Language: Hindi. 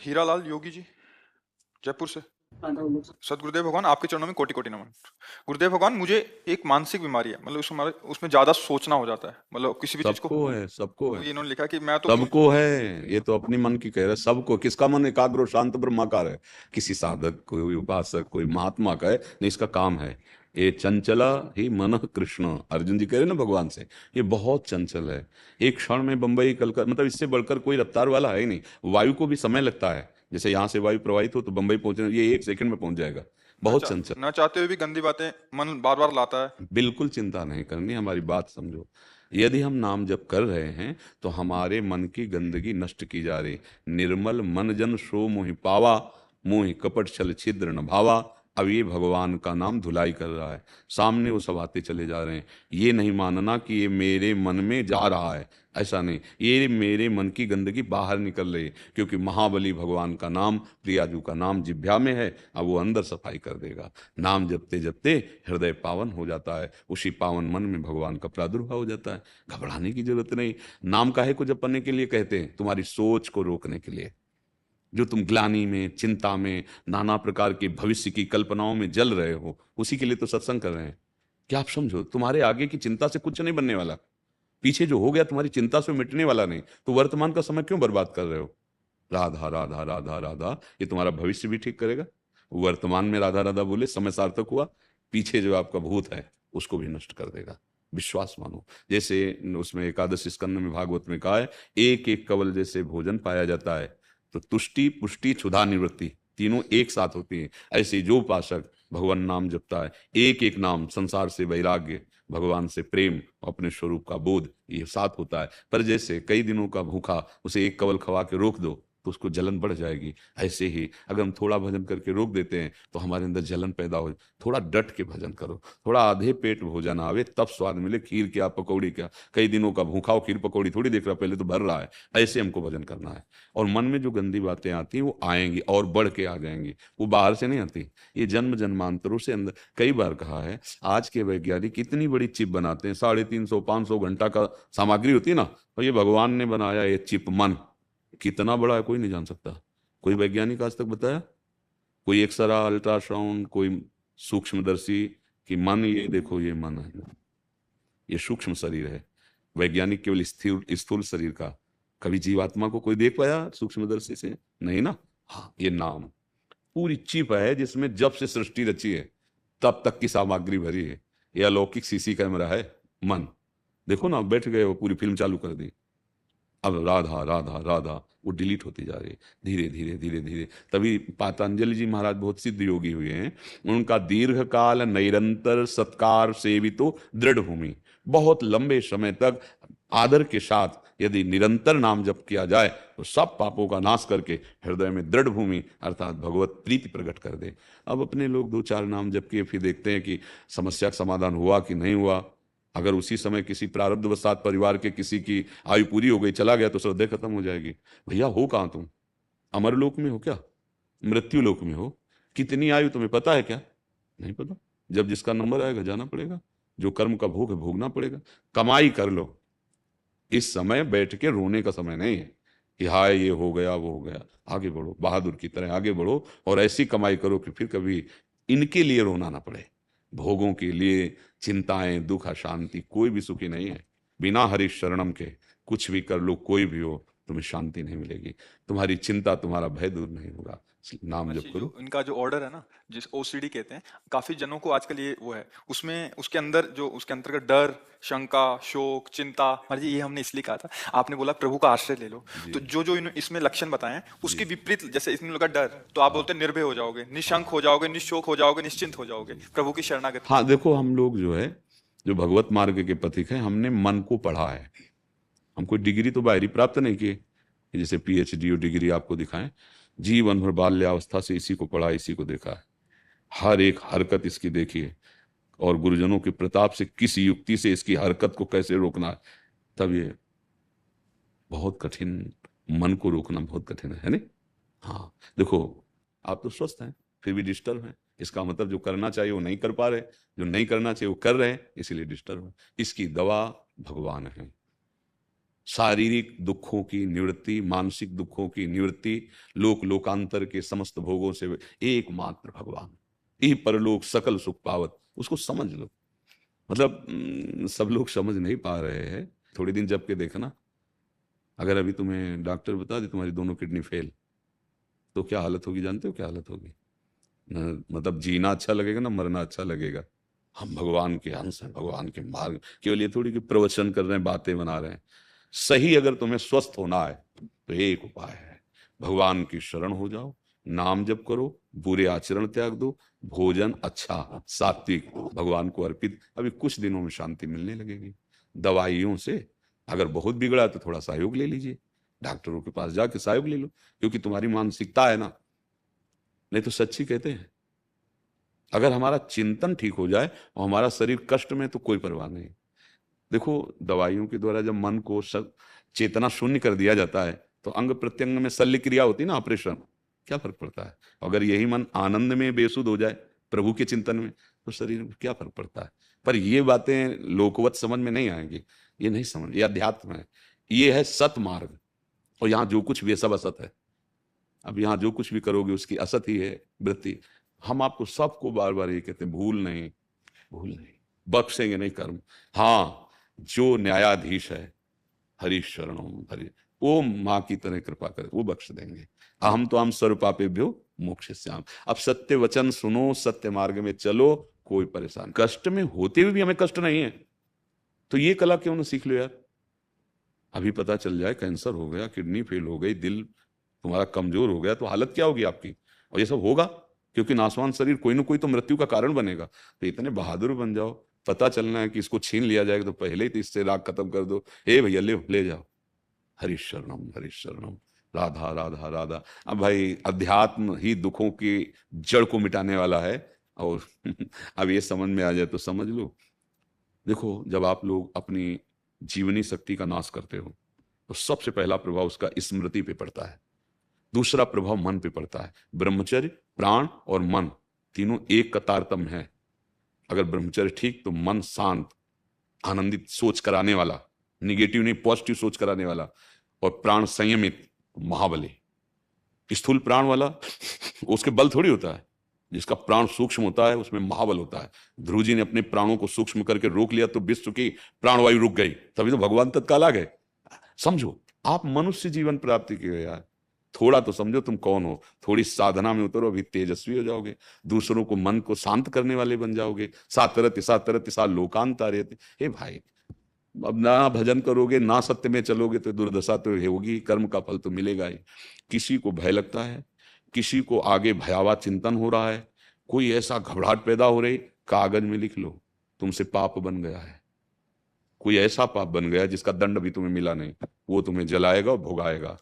हीरालाल योगी जी, जयपुर से। सदगुरुदेव भगवान, आपके चरणों में कोटि कोटि नमन। गुरुदेव भगवान, मुझे एक मानसिक बीमारी है, मतलब उसमें ज्यादा सोचना हो जाता है, मतलब किसी भी चीज को। सबको है, सबको है, ये इन्होंने लिखा कि मैं तो सबको है। ये तो अपनी मन की कह रहे हैं, सबको। किसका मन एकाग्र और शांत ब्रह्माकार है? किसी साधक, कोई उपासक, कोई महात्मा का है? नहीं, इसका काम है। ये चंचला ही मन कृष्ण, अर्जुन जी कह रहे हैं ना भगवान से, ये बहुत चंचल है। एक क्षण में बंबई कलकत्ता, मतलब इससे बढ़कर कोई रफ्तार वाला है ही नहीं। वायु को भी समय लगता है, जैसे यहाँ से वायु प्रवाहित हो तो बंबई पहुंचने, ये 1 सेकंड में पहुंच जाएगा। बहुत चंचल। न चाहते हुए भी गंदी बातें मन बार बार लाता है। बिल्कुल चिंता नहीं करनी, हमारी बात समझो। यदि हम नाम जप कर रहे हैं तो हमारे मन की गंदगी नष्ट की जा रही। निर्मल मन जन सो मोहि पावा, मोहि कपट छल छिद्र न भावा। अब ये भगवान का नाम धुलाई कर रहा है, सामने वो सब आते चले जा रहे हैं। ये नहीं मानना कि ये मेरे मन में जा रहा है, ऐसा नहीं। ये मेरे मन की गंदगी बाहर निकल रही है, क्योंकि महाबली भगवान का नाम, प्रियाजू का नाम जिह्वा में है। अब वो अंदर सफाई कर देगा। नाम जपते जपते हृदय पावन हो जाता है, उसी पावन मन में भगवान का प्रादुर्भाव हो जाता है। घबराने की जरूरत नहीं। नाम काहे को जपने के लिए कहते हैं? तुम्हारी सोच को रोकने के लिए। जो तुम ग्लानि में, चिंता में, नाना प्रकार के भविष्य की कल्पनाओं में जल रहे हो, उसी के लिए तो सत्संग कर रहे हैं। क्या आप समझो, तुम्हारे आगे की चिंता से कुछ नहीं बनने वाला। पीछे जो हो गया तुम्हारी चिंता से मिटने वाला नहीं, तो वर्तमान का समय क्यों बर्बाद कर रहे हो? राधा राधा राधा राधा, ये तुम्हारा भविष्य भी ठीक करेगा। वर्तमान में राधा राधा बोले, समय सार्थक हुआ। पीछे जो आपका भूत है उसको भी नष्ट कर देगा। विश्वास मानो। जैसे उसमें एकादश स्कंद में भागवत में कहा है, एक एक कवल जैसे भोजन पाया जाता है, तो तुष्टि पुष्टि क्षुधा निवृत्ति तीनों एक साथ होती है। ऐसे जो उपासक भगवान नाम जपता है, एक एक नाम, संसार से वैराग्य, भगवान से प्रेम, अपने स्वरूप का बोध, ये साथ होता है। पर जैसे कई दिनों का भूखा, उसे एक कवल खवा के रोक दो तो उसको जलन बढ़ जाएगी। ऐसे ही अगर हम थोड़ा भजन करके रोक देते हैं तो हमारे अंदर जलन पैदा हो। थोड़ा डट के भजन करो, थोड़ा आधे पेट भोजन आवे तब स्वाद मिले। खीर क्या, पकौड़ी क्या, कई दिनों का भूखा हो, खीर पकौड़ी थोड़ी देख रहा, पहले तो भर रहा है। ऐसे हमको भजन करना है। और मन में जो गंदी बातें आती हैं वो आएंगी और बढ़ के आ जाएंगी, वो बाहर से नहीं आती। ये जन्म जन्मांतरों से अंदर। कई बार कहा है, आज के वैज्ञानिक इतनी बड़ी चिप बनाते हैं, 350-500 घंटा का सामग्री होती है ना, और ये भगवान ने बनाया ये चिप मन। कितना बड़ा है कोई नहीं जान सकता। कोई वैज्ञानिक आज तक बताया? कोई एक्सरा, अल्ट्रासाउंड, कोई सूक्ष्मदर्शी कि मन, ये देखो ये मन है, ये सूक्ष्म शरीर है। वैज्ञानिक केवल स्थिर स्थूल शरीर का। कभी जीवात्मा को कोई देख पाया सूक्ष्मदर्शी से? नहीं ना। हाँ, ये नाम पूरी चिप है जिसमें जब से सृष्टि रची है तब तक की सामग्री भरी है। ये अलौकिक सीसी कैमरा है मन। देखो ना, बैठ गए वो, पूरी फिल्म चालू कर दी। अब राधा राधा राधा वो डिलीट होती जा रही है, धीरे धीरे धीरे धीरे। तभी पातंजलि जी महाराज बहुत सिद्ध योगी हुए हैं। उनका दीर्घ काल निरंतर सत्कार सेवितो दृढ़ भूमि। बहुत लंबे समय तक आदर के साथ यदि निरंतर नाम जप किया जाए तो सब पापों का नाश करके हृदय में दृढ़ भूमि अर्थात भगवत प्रीति प्रकट कर दे। अब अपने लोग 2-4 नाम जप किए, फिर देखते हैं कि समस्या का समाधान हुआ कि नहीं हुआ। अगर उसी समय किसी प्रारब्धवशात परिवार के किसी की आयु पूरी हो गई, चला गया, तो श्रद्धे खत्म हो जाएगी। भैया हो कहाँ तुम? अमरलोक में हो क्या? मृत्यु लोक में हो? कितनी आयु तुम्हें पता है क्या? नहीं पता। जब जिसका नंबर आएगा जाना पड़ेगा, जो कर्म का भोग है भोगना पड़ेगा। कमाई कर लो, इस समय बैठ के रोने का समय नहीं है कि हाय ये हो गया वो हो गया। आगे बढ़ो, बहादुर की तरह आगे बढ़ो, और ऐसी कमाई करो कि फिर कभी इनके लिए रोना ना पड़े। भोगों के लिए चिंताएं, दुख, अशांति, कोई भी सुखी नहीं है। बिना हरि शरणम के कुछ भी कर लो, कोई भी हो, तुम्हें शांति नहीं मिलेगी। तुम्हारी चिंता, तुम्हारा भय दूर नहीं होगा। नाम जप अच्छी, जो करो। इनका जो ऑर्डर है ना, जिस ओसीडी कहते हैं, काफी जनों को आजकल ये वो है, उसमें उसके अंदर जो उसके अंतर्गत डर, शंका, शोक, चिंता, महाराज जी ये हमने इसलिए कहा था, आपने बोला प्रभु का आश्रय ले लो। जी तो जो जो इसमें लक्षण बताए हैं उसके जी। विपरीत, जैसे इसमें लगा डर, तो आप हाँ बोलते हैं निर्भय हो जाओगे, निशंक हाँ हो जाओगे, निशोक हो जाओगे, निश्चिंत हो जाओगे, जी। प्रभु की शरणागति हाँ, करो। देखो हम लोग जो है, जो भगवत मार्ग के पथिक हैं, हमने मन को पढ़ा है। हम कोई डिग्री तो बाहरी प्राप्त नहीं किए कि जैसे पीएचडी और डिग्री आपको दिखाएं। जीवन भर बाल्यावस्था से इसी को पढ़ा, इसी को देखा है। हर एक हरकत इसकी देखी है, और गुरुजनों के प्रताप से किस युक्ति से इसकी हरकत को कैसे रोकना है। तब ये बहुत कठिन, मन को रोकना बहुत कठिन है नहीं? हाँ, देखो आप तो स्वस्थ हैं फिर भी डिस्टर्ब हैं। इसका मतलब जो करना चाहिए वो नहीं कर पा रहे, जो नहीं करना चाहिए वो कर रहे हैं, इसीलिए डिस्टर्ब है। इसकी दवा भगवान है। शारीरिक दुखों की निवृत्ति, मानसिक दुखों की निवृत्ति, लोक लोकांतर के समस्त भोगों से एकमात्र भगवान, ई परलोक सकल सुख पावत, उसको समझ लो। मतलब सब लोग समझ नहीं पा रहे हैं। थोड़ी दिन जब के देखना, अगर अभी तुम्हें डॉक्टर बता दे तुम्हारी दोनों किडनी फेल, तो क्या हालत होगी, जानते हो क्या हालत होगी? मतलब जीना अच्छा लगेगा ना मरना अच्छा लगेगा। हम भगवान के अंश हैं, भगवान के मार्ग, केवल ये थोड़ी कि प्रवचन कर रहे हैं, बातें बना रहे हैं। सही अगर तुम्हें स्वस्थ होना है तो एक उपाय है, भगवान की शरण हो जाओ, नाम जप करो, बुरे आचरण त्याग दो, भोजन अच्छा सात्विक भगवान को अर्पित, अभी कुछ दिनों में शांति मिलने लगेगी। दवाइयों से अगर बहुत बिगड़ा तो थोड़ा सहयोग ले लीजिए, डॉक्टरों के पास जाके सहयोग ले लो, क्योंकि तुम्हारी मानसिकता है ना। नहीं तो सच्ची कहते हैं, अगर हमारा चिंतन ठीक हो जाए और हमारा शरीर कष्ट में, तो कोई परवाह नहीं। देखो, दवाइयों के द्वारा जब मन को चेतना शून्य कर दिया जाता है, तो अंग प्रत्यंग में शल्य क्रिया होती है ना, ऑपरेशन, क्या फर्क पड़ता है? अगर यही मन आनंद में बेसुध हो जाए प्रभु के चिंतन में, तो शरीर में क्या फर्क पड़ता है? पर ये बातें लोकवत समझ में नहीं आएंगी, ये नहीं समझ, ये अध्यात्म है, ये है सत मार्ग। और यहाँ जो कुछ भी है सब असत है। अब यहाँ जो कुछ भी करोगे उसकी असत ही है वृत्ति। हम आपको सबको बार बार ये कहते हैं, भूल नहीं, भूल नहीं, बख्शेंगे नहीं कर्म। हाँ, जो न्यायाधीश है, हरि शरणम हरि, वो माँ की तरह कृपा करे, वो बख्श देंगे। हम तो हम सर्व पापेभ्यो मोक्षयिष्यामि। अब सत्य वचन सुनो, सत्य मार्ग में चलो, कोई परेशान, कष्ट में होते हुए भी हमें कष्ट नहीं है, तो ये कला क्यों ना सीख लो यार। अभी पता चल जाए कैंसर हो गया, किडनी फेल हो गई, दिल तुम्हारा कमजोर हो गया, तो हालत क्या होगी आपकी? और ये सब होगा क्योंकि नासवान शरीर कोई ना कोई तो मृत्यु का कारण बनेगा। तो इतने बहादुर बन जाओ, पता चलना है कि इसको छीन लिया जाएगा तो पहले ही तो इससे राग खत्म कर दो, हे भैया ले जाओ, हरि शरणम हरि शरणम, राधा राधा राधा। अब भाई अध्यात्म ही दुखों की जड़ को मिटाने वाला है। और अब ये समझ में आ जाए तो समझ लो। देखो, जब आप लोग अपनी जीवनी शक्ति का नाश करते हो, तो सबसे पहला प्रभाव उसका स्मृति पे पड़ता है, दूसरा प्रभाव मन पे पड़ता है। ब्रह्मचर्य, प्राण और मन तीनों एक का तारतम्य है। अगर ब्रह्मचर्य ठीक तो मन शांत, आनंदित, सोच कराने वाला, निगेटिव नहीं पॉजिटिव सोच कराने वाला, और प्राण संयमित, महाबली। स्थूल प्राण वाला उसके बल थोड़ी होता है, जिसका प्राण सूक्ष्म होता है उसमें महाबल होता है। ध्रुव जी ने अपने प्राणों को सूक्ष्म करके रोक लिया तो विश्व की प्राणवायु रुक गई, तभी तो भगवान तत्काल आ गए। समझो, आप मनुष्य जीवन प्राप्ति की हो यार, थोड़ा तो समझो तुम कौन हो, थोड़ी साधना में उतरो, अभी तेजस्वी हो जाओगे, दूसरों को मन को शांत करने वाले बन जाओगे। सातरत सातरत सा लोकांतारेत। हे भाई, अब ना भजन करोगे ना सत्य में चलोगे तो दुर्दशा तो होगी, कर्म का फल तो मिलेगा ही। किसी को भय लगता है, किसी को आगे भयावह चिंतन हो रहा है, कोई ऐसा घबराहट पैदा हो रही, कागज में लिख लो, तुमसे पाप बन गया है, कोई ऐसा पाप बन गया जिसका दंड भी तुम्हें मिला नहीं, वो तुम्हें जलाएगा और भोगाएगा।